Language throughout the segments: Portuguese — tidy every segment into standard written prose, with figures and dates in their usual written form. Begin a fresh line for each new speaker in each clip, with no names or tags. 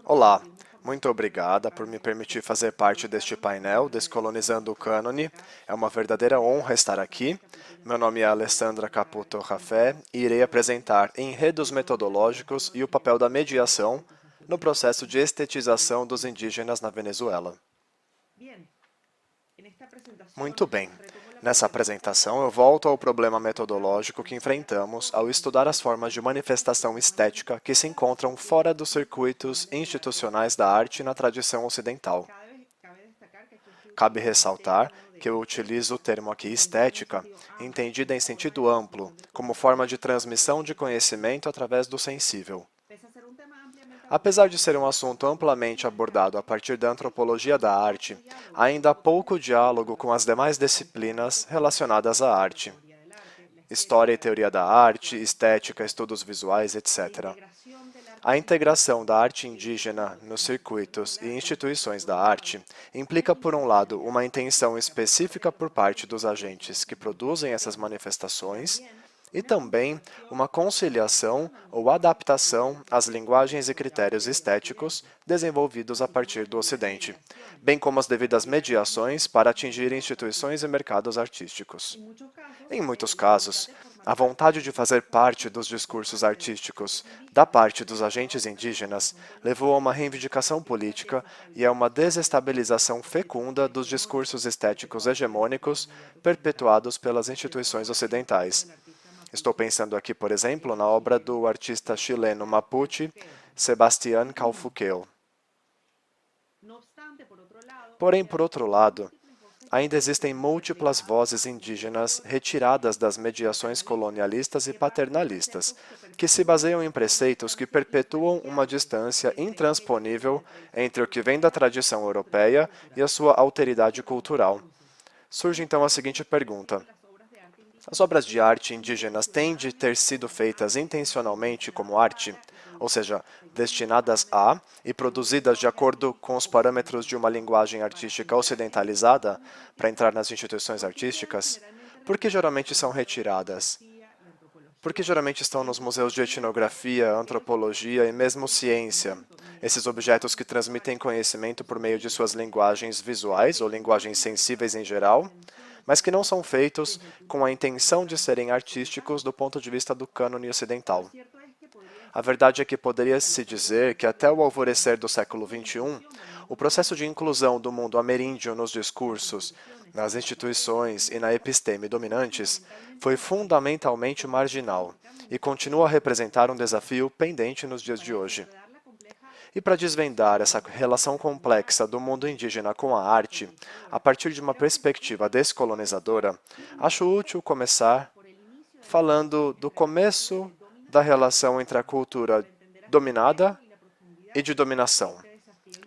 Olá, muito obrigada por me permitir fazer parte deste painel Descolonizando o Cânone. É uma verdadeira honra estar aqui. Meu nome é Alessandra Caputo Rafé e irei apresentar enredos metodológicos e o papel da mediação no processo de estetização dos indígenas na Venezuela. Muito bem. Nessa apresentação, eu volto ao problema metodológico que enfrentamos ao estudar as formas de manifestação estética que se encontram fora dos circuitos institucionais da arte na tradição ocidental. Cabe ressaltar que eu utilizo o termo aqui estética, entendida em sentido amplo, como forma de transmissão de conhecimento através do sensível. Apesar de ser um assunto amplamente abordado a partir da antropologia da arte, ainda há pouco diálogo com as demais disciplinas relacionadas à arte. História e teoria da arte, estética, estudos visuais, etc. A integração da arte indígena nos circuitos e instituições da arte implica, por um lado, uma intenção específica por parte dos agentes que produzem essas manifestações e também uma conciliação ou adaptação às linguagens e critérios estéticos desenvolvidos a partir do Ocidente, bem como as devidas mediações para atingir instituições e mercados artísticos. Em muitos casos, a vontade de fazer parte dos discursos artísticos da parte dos agentes indígenas levou a uma reivindicação política e a uma desestabilização fecunda dos discursos estéticos hegemônicos perpetuados pelas instituições ocidentais. Estou pensando aqui, por exemplo, na obra do artista chileno Mapuche, Sebastián Calfuqueo. Porém, por outro lado, ainda existem múltiplas vozes indígenas retiradas das mediações colonialistas e paternalistas, que se baseiam em preceitos que perpetuam uma distância intransponível entre o que vem da tradição europeia e a sua alteridade cultural. Surge então a seguinte pergunta: as obras de arte indígenas têm de ter sido feitas intencionalmente como arte, ou seja, destinadas a e produzidas de acordo com os parâmetros de uma linguagem artística ocidentalizada para entrar nas instituições artísticas? Por que geralmente são retiradas? Por que geralmente estão nos museus de etnografia, antropologia e mesmo ciência? Esses objetos que transmitem conhecimento por meio de suas linguagens visuais ou linguagens sensíveis em geral, mas que não são feitos com a intenção de serem artísticos do ponto de vista do cânone ocidental. A verdade é que poderia-se dizer que até o alvorecer do século XXI, o processo de inclusão do mundo ameríndio nos discursos, nas instituições e na episteme dominantes foi fundamentalmente marginal e continua a representar um desafio pendente nos dias de hoje. E para desvendar essa relação complexa do mundo indígena com a arte, a partir de uma perspectiva descolonizadora, acho útil começar falando do começo da relação entre a cultura dominada e de dominação.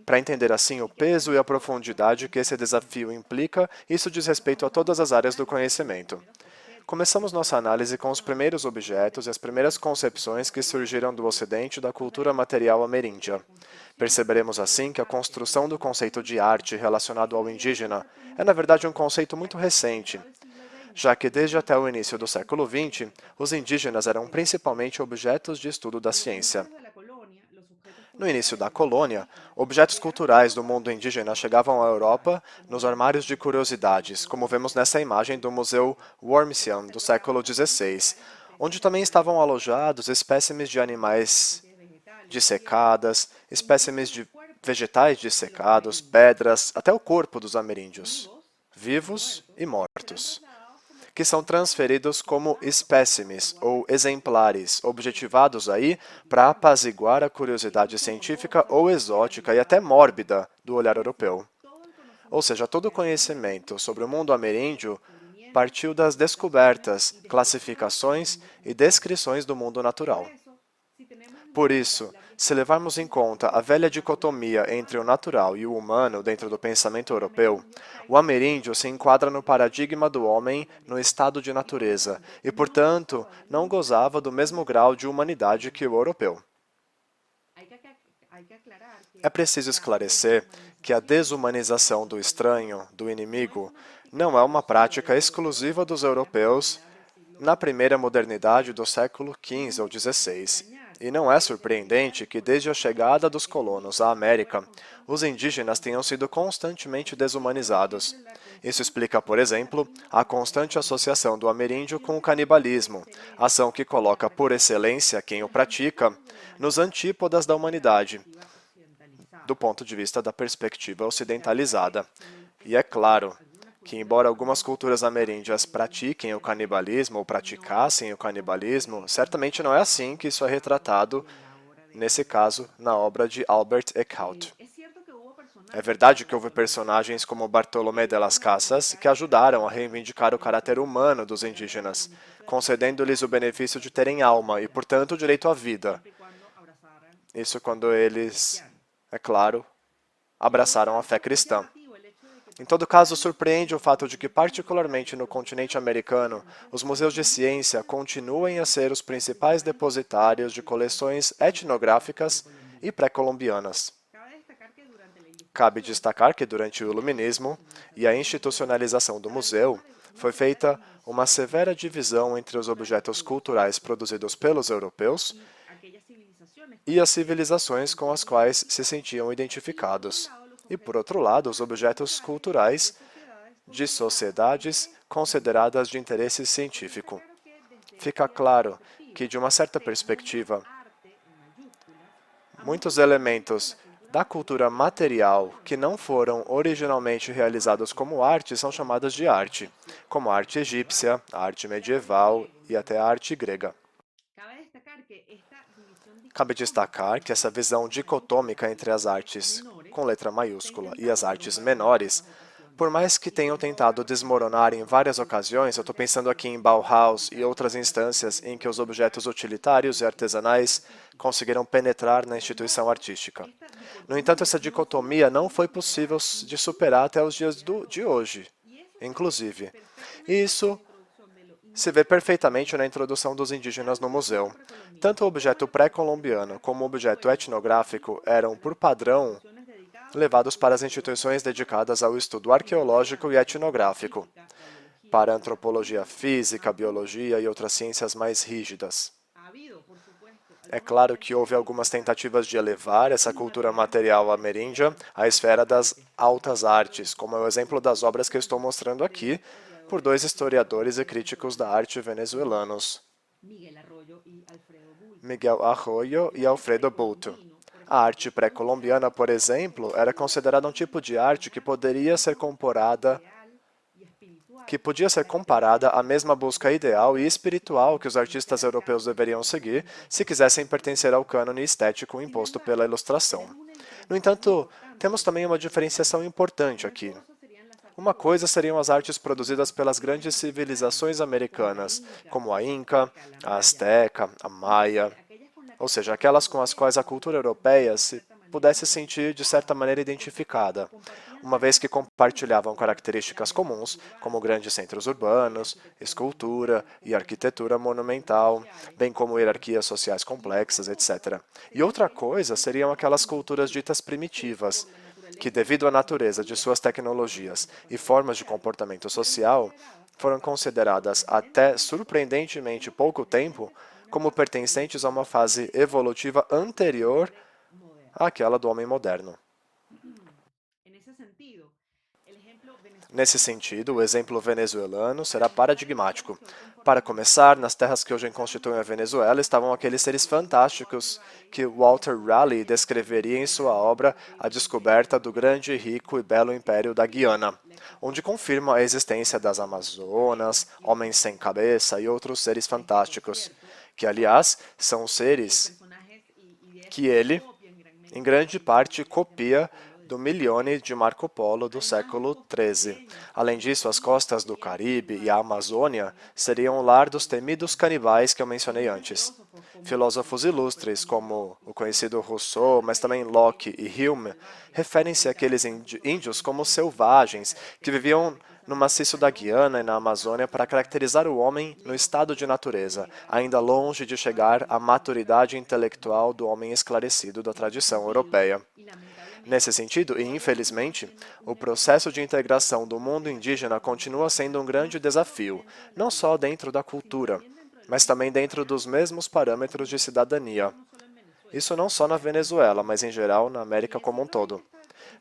Para entender assim o peso e a profundidade que esse desafio implica, isso diz respeito a todas as áreas do conhecimento. Começamos nossa análise com os primeiros objetos e as primeiras concepções que surgiram do Ocidente da cultura material ameríndia. Perceberemos assim que a construção do conceito de arte relacionado ao indígena é, na verdade, um conceito muito recente, já que desde até o início do século XX, os indígenas eram principalmente objetos de estudo da ciência. No início da colônia, objetos culturais do mundo indígena chegavam à Europa nos armários de curiosidades, como vemos nessa imagem do Museu Wormsian do século XVI, onde também estavam alojados espécimes de animais dissecadas, espécimes de vegetais dissecados, pedras, até o corpo dos ameríndios, vivos e mortos, que são transferidos como espécimes ou exemplares, objetivados aí para apaziguar a curiosidade científica ou exótica e até mórbida do olhar europeu. Ou seja, todo o conhecimento sobre o mundo ameríndio partiu das descobertas, classificações e descrições do mundo natural. Por isso, se levarmos em conta a velha dicotomia entre o natural e o humano dentro do pensamento europeu, o ameríndio se enquadra no paradigma do homem no estado de natureza e, portanto, não gozava do mesmo grau de humanidade que o europeu. É preciso esclarecer que a desumanização do estranho, do inimigo, não é uma prática exclusiva dos europeus na primeira modernidade do século XV ou XVI. E não é surpreendente que, desde a chegada dos colonos à América, os indígenas tenham sido constantemente desumanizados. Isso explica, por exemplo, a constante associação do ameríndio com o canibalismo, ação que coloca por excelência quem o pratica nos antípodas da humanidade, do ponto de vista da perspectiva ocidentalizada. E é claro que, embora algumas culturas ameríndias pratiquem o canibalismo ou praticassem o canibalismo, certamente não é assim que isso é retratado, nesse caso, na obra de Albert Eckhout. É verdade que houve personagens como Bartolomé de las Casas que ajudaram a reivindicar o caráter humano dos indígenas, concedendo-lhes o benefício de terem alma e, portanto, o direito à vida. Isso quando eles, é claro, abraçaram a fé cristã. Em todo caso, surpreende o fato de que, particularmente no continente americano, os museus de ciência continuem a ser os principais depositários de coleções etnográficas e pré-colombianas. Cabe destacar que, durante o Iluminismo e a institucionalização do museu, foi feita uma severa divisão entre os objetos culturais produzidos pelos europeus e as civilizações com as quais se sentiam identificados, e, por outro lado, os objetos culturais de sociedades consideradas de interesse científico. Fica claro que, de uma certa perspectiva, muitos elementos da cultura material que não foram originalmente realizados como arte são chamados de arte, como a arte egípcia, a arte medieval e até a arte grega. Cabe destacar que essa visão dicotômica entre as artes com letra maiúscula e as artes menores, por mais que tenham tentado desmoronar em várias ocasiões, eu estou pensando aqui em Bauhaus e outras instâncias em que os objetos utilitários e artesanais conseguiram penetrar na instituição artística. No entanto, essa dicotomia não foi possível de superar até os dias de hoje, inclusive. E isso se vê perfeitamente na introdução dos indígenas no museu. Tanto o objeto pré-colombiano como o objeto etnográfico eram, por padrão, levados para as instituições dedicadas ao estudo arqueológico e etnográfico, para a antropologia física, biologia e outras ciências mais rígidas. É claro que houve algumas tentativas de elevar essa cultura material ameríndia à esfera das altas artes, como é o exemplo das obras que eu estou mostrando aqui, por dois historiadores e críticos da arte venezuelanos, Miguel Arroyo e Alfredo Bouto. A arte pré-colombiana, por exemplo, era considerada um tipo de arte que podia ser comparada à mesma busca ideal e espiritual que os artistas europeus deveriam seguir se quisessem pertencer ao cânone estético imposto pela Ilustração. No entanto, temos também uma diferenciação importante aqui. Uma coisa seriam as artes produzidas pelas grandes civilizações americanas, como a Inca, a Azteca, a Maia, ou seja, aquelas com as quais a cultura europeia se pudesse sentir de certa maneira identificada, uma vez que compartilhavam características comuns, como grandes centros urbanos, escultura e arquitetura monumental, bem como hierarquias sociais complexas, etc. E outra coisa seriam aquelas culturas ditas primitivas, que, devido à natureza de suas tecnologias e formas de comportamento social, foram consideradas até surpreendentemente pouco tempo como pertencentes a uma fase evolutiva anterior àquela do homem moderno. Nesse sentido, o exemplo venezuelano será paradigmático. Para começar, nas terras que hoje constituem a Venezuela estavam aqueles seres fantásticos que Walter Raleigh descreveria em sua obra A Descoberta do Grande, Rico e Belo Império da Guiana, onde confirma a existência das Amazonas, homens sem cabeça e outros seres fantásticos, que, aliás, são seres que ele, em grande parte, copia do Milione de Marco Polo do século XIII. Além disso, as costas do Caribe e a Amazônia seriam o lar dos temidos canibais que eu mencionei antes. Filósofos ilustres, como o conhecido Rousseau, mas também Locke e Hume, referem-se àqueles índios como selvagens que viviam no maciço da Guiana e na Amazônia para caracterizar o homem no estado de natureza, ainda longe de chegar à maturidade intelectual do homem esclarecido da tradição europeia. Nesse sentido, e infelizmente, o processo de integração do mundo indígena continua sendo um grande desafio, não só dentro da cultura, mas também dentro dos mesmos parâmetros de cidadania. Isso não só na Venezuela, mas em geral na América como um todo.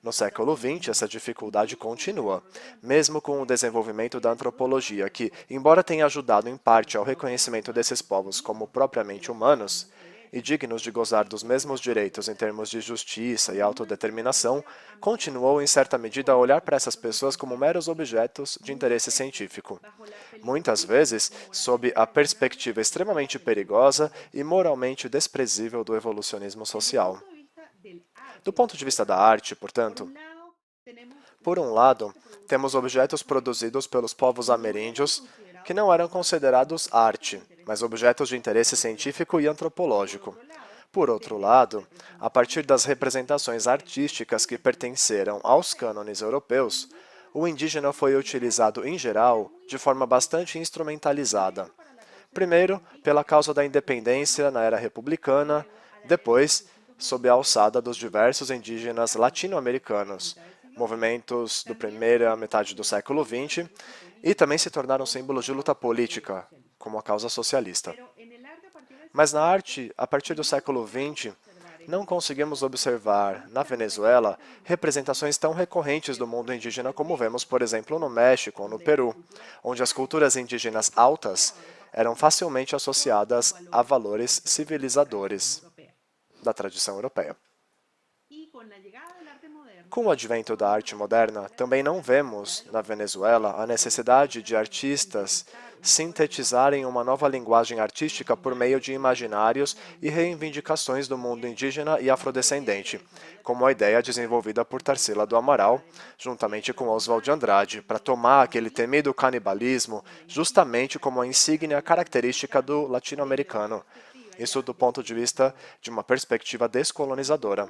No século XX, essa dificuldade continua, mesmo com o desenvolvimento da antropologia, que, embora tenha ajudado em parte ao reconhecimento desses povos como propriamente humanos e dignos de gozar dos mesmos direitos em termos de justiça e autodeterminação, continuou, em certa medida, a olhar para essas pessoas como meros objetos de interesse científico, muitas vezes sob a perspectiva extremamente perigosa e moralmente desprezível do evolucionismo social. Do ponto de vista da arte, portanto, por um lado, temos objetos produzidos pelos povos ameríndios que não eram considerados arte, mas objetos de interesse científico e antropológico. Por outro lado, a partir das representações artísticas que pertenceram aos cânones europeus, o indígena foi utilizado, em geral, de forma bastante instrumentalizada. Primeiro, pela causa da independência na era republicana, depois, sob a alçada dos diversos indígenas latino-americanos, movimentos do primeira metade do século XX, e também se tornaram símbolos de luta política, como a causa socialista. Mas na arte, a partir do século XX, não conseguimos observar, na Venezuela, representações tão recorrentes do mundo indígena como vemos, por exemplo, no México ou no Peru, onde as culturas indígenas altas eram facilmente associadas a valores civilizadores da tradição europeia. Com o advento da arte moderna, também não vemos, na Venezuela, a necessidade de artistas sintetizarem uma nova linguagem artística por meio de imaginários e reivindicações do mundo indígena e afrodescendente, como a ideia desenvolvida por Tarsila do Amaral, juntamente com Oswald de Andrade, para tomar aquele temido canibalismo justamente como a insígnia característica do latino-americano. Isso do ponto de vista de uma perspectiva descolonizadora.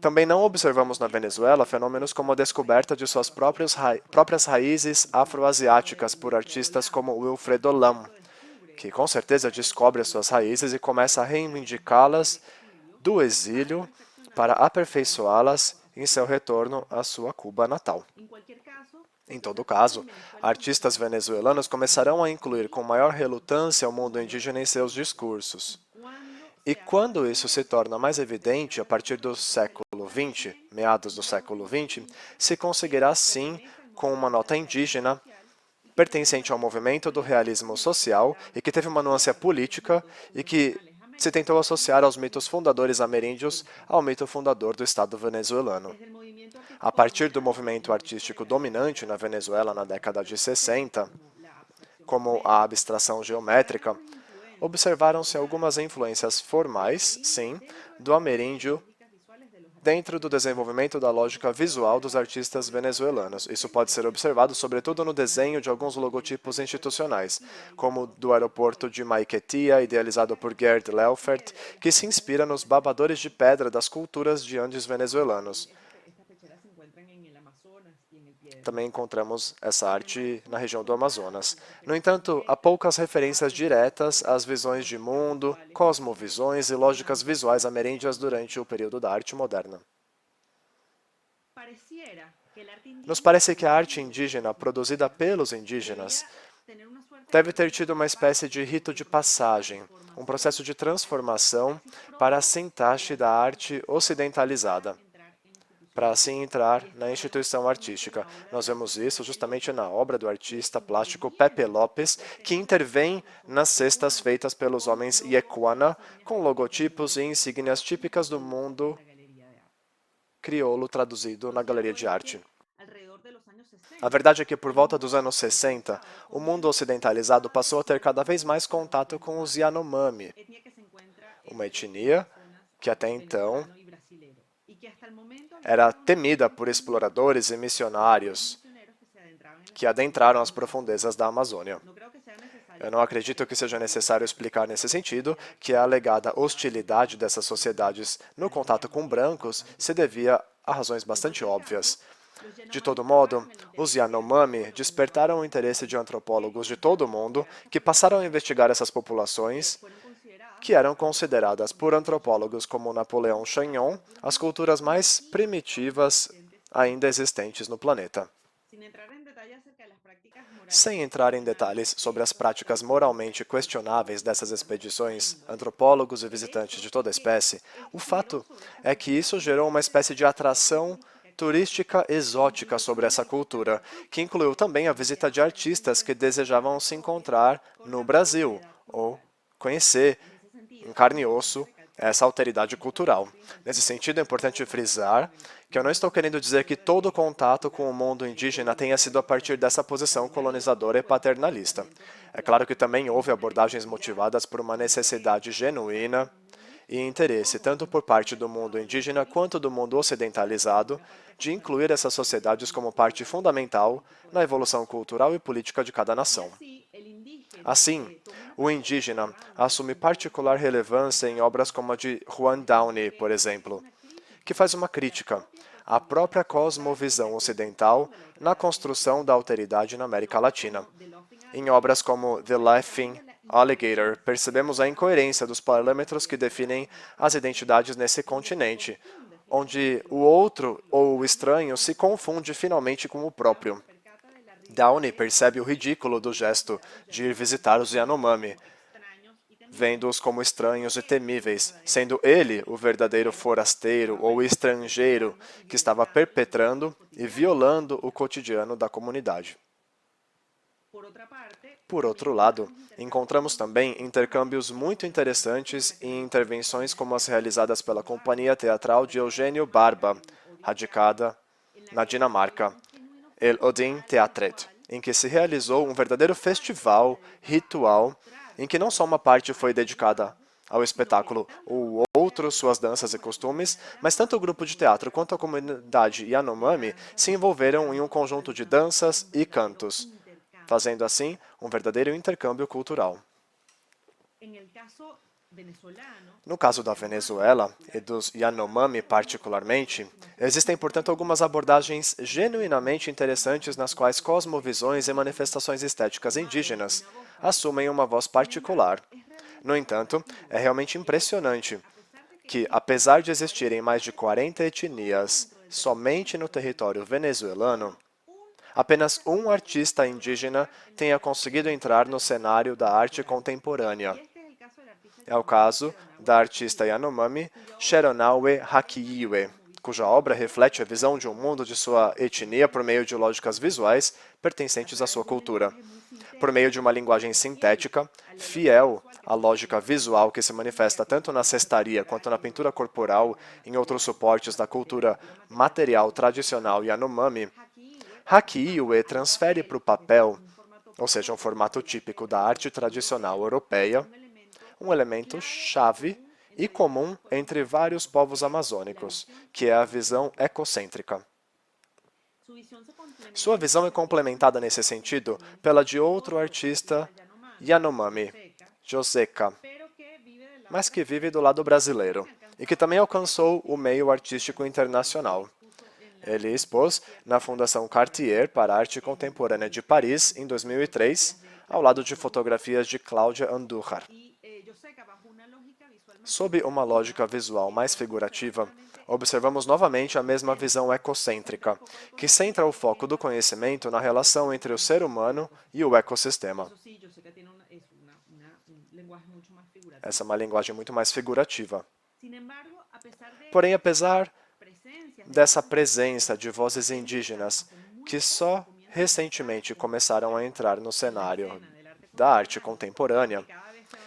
Também não observamos na Venezuela fenômenos como a descoberta de suas próprias raízes afroasiáticas por artistas como Wilfredo Lam, que com certeza descobre as suas raízes e começa a reivindicá-las do exílio para aperfeiçoá-las em seu retorno à sua Cuba natal. Em todo caso, artistas venezuelanos começarão a incluir com maior relutância o mundo indígena em seus discursos. E quando isso se torna mais evidente a partir do século XX, meados do século XX, se conseguirá sim, com uma nota indígena, pertencente ao movimento do realismo social e que teve uma nuance política e que se tentou associar aos mitos fundadores ameríndios ao mito fundador do Estado venezuelano. A partir do movimento artístico dominante na Venezuela na década de 60, como a abstração geométrica, observaram-se algumas influências formais, sim, do ameríndio dentro do desenvolvimento da lógica visual dos artistas venezuelanos. Isso pode ser observado sobretudo no desenho de alguns logotipos institucionais, como o do aeroporto de Maiquetía, idealizado por Gerd Leufert, que se inspira nos babadores de pedra das culturas de Andes venezuelanos. Também encontramos essa arte na região do Amazonas. No entanto, há poucas referências diretas às visões de mundo, cosmovisões e lógicas visuais ameríndias durante o período da arte moderna. Nos parece que a arte indígena, produzida pelos indígenas, deve ter tido uma espécie de rito de passagem, um processo de transformação para a sintaxe da arte ocidentalizada, para assim entrar na instituição artística. Nós vemos isso justamente na obra do artista plástico Pepe Lopes, que intervém nas cestas feitas pelos homens Yecuana, com logotipos e insígnias típicas do mundo crioulo traduzido na galeria de arte. A verdade é que, por volta dos anos 60, o mundo ocidentalizado passou a ter cada vez mais contato com os Yanomami, uma etnia que até então era temida por exploradores e missionários que adentraram as profundezas da Amazônia. Eu não acredito que seja necessário explicar nesse sentido que a alegada hostilidade dessas sociedades no contato com brancos se devia a razões bastante óbvias. De todo modo, os Yanomami despertaram o interesse de antropólogos de todo o mundo que passaram a investigar essas populações que eram consideradas por antropólogos como Napoleão Chagnon as culturas mais primitivas ainda existentes no planeta. Sem entrar em detalhes sobre as práticas moralmente questionáveis dessas expedições, antropólogos e visitantes de toda espécie, o fato é que isso gerou uma espécie de atração turística exótica sobre essa cultura, que incluiu também a visita de artistas que desejavam se encontrar no Brasil, ou conhecer em carne e osso essa alteridade cultural. Nesse sentido, é importante frisar que eu não estou querendo dizer que todo contato com o mundo indígena tenha sido a partir dessa posição colonizadora e paternalista. É claro que também houve abordagens motivadas por uma necessidade genuína e interesse, tanto por parte do mundo indígena quanto do mundo ocidentalizado, de incluir essas sociedades como parte fundamental na evolução cultural e política de cada nação. Assim, o indígena assume particular relevância em obras como a de Juan Downey, por exemplo, que faz uma crítica à própria cosmovisão ocidental na construção da alteridade na América Latina. Em obras como The Laughing Alligator, percebemos a incoerência dos parâmetros que definem as identidades nesse continente, onde o outro ou o estranho se confunde finalmente com o próprio. Downey percebe o ridículo do gesto de ir visitar os Yanomami, vendo-os como estranhos e temíveis, sendo ele o verdadeiro forasteiro ou estrangeiro que estava perpetrando e violando o cotidiano da comunidade. Por outro lado, encontramos também intercâmbios muito interessantes em intervenções como as realizadas pela Companhia Teatral de Eugênio Barba, radicada na Dinamarca, El Odin Teatret, em que se realizou um verdadeiro festival ritual em que não só uma parte foi dedicada ao espetáculo O Outro, suas danças e costumes, mas tanto o grupo de teatro quanto a comunidade Yanomami se envolveram em um conjunto de danças e cantos, fazendo assim um verdadeiro intercâmbio cultural. No caso da Venezuela, e dos Yanomami particularmente, existem, portanto, algumas abordagens genuinamente interessantes nas quais cosmovisões e manifestações estéticas indígenas assumem uma voz particular. No entanto, é realmente impressionante que, apesar de existirem mais de 40 etnias somente no território venezuelano, apenas um artista indígena tenha conseguido entrar no cenário da arte contemporânea. É o caso da artista Yanomami Sheronawe Hakiiwe, cuja obra reflete a visão de um mundo de sua etnia por meio de lógicas visuais pertencentes à sua cultura. Por meio de uma linguagem sintética, fiel à lógica visual que se manifesta tanto na cestaria quanto na pintura corporal e em outros suportes da cultura material tradicional Yanomami, Hakiiwe transfere para o papel, ou seja, um formato típico da arte tradicional europeia, um elemento chave e comum entre vários povos amazônicos, que é a visão ecocêntrica. Sua visão é complementada nesse sentido pela de outro artista Yanomami, Joseka, mas que vive do lado brasileiro e que também alcançou o meio artístico internacional. Ele expôs na Fundação Cartier para a Arte Contemporânea de Paris, em 2003, ao lado de fotografias de Cláudia Andújar. Sob uma lógica visual mais figurativa, observamos novamente a mesma visão ecocêntrica, que centra o foco do conhecimento na relação entre o ser humano e o ecossistema. Essa é uma linguagem muito mais figurativa. Porém, apesar dessa presença de vozes indígenas que só recentemente começaram a entrar no cenário da arte contemporânea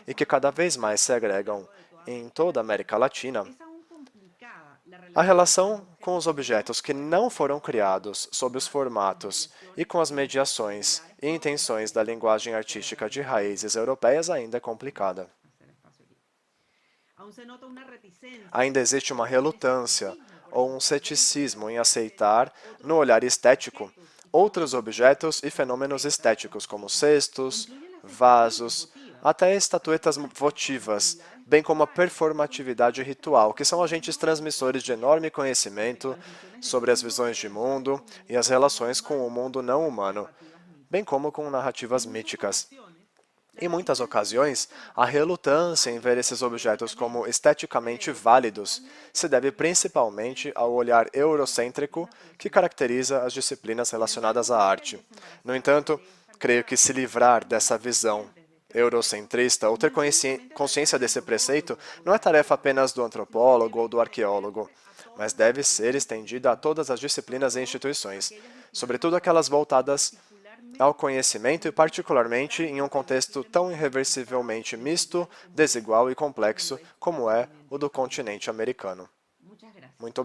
e que cada vez mais se agregam em toda a América Latina, a relação com os objetos que não foram criados sob os formatos e com as mediações e intenções da linguagem artística de raízes europeias ainda é complicada. Ainda existe uma relutância ou um ceticismo em aceitar, no olhar estético, outros objetos e fenômenos estéticos, como cestos, vasos, até estatuetas votivas, bem como a performatividade ritual, que são agentes transmissores de enorme conhecimento sobre as visões de mundo e as relações com o mundo não humano, bem como com narrativas míticas. Em muitas ocasiões, a relutância em ver esses objetos como esteticamente válidos se deve principalmente ao olhar eurocêntrico que caracteriza as disciplinas relacionadas à arte. No entanto, creio que se livrar dessa visão eurocentrista ou ter consciência desse preceito não é tarefa apenas do antropólogo ou do arqueólogo, mas deve ser estendida a todas as disciplinas e instituições, sobretudo aquelas voltadas ao conhecimento e particularmente em um contexto tão irreversivelmente misto, desigual e complexo como é o do continente americano. Muito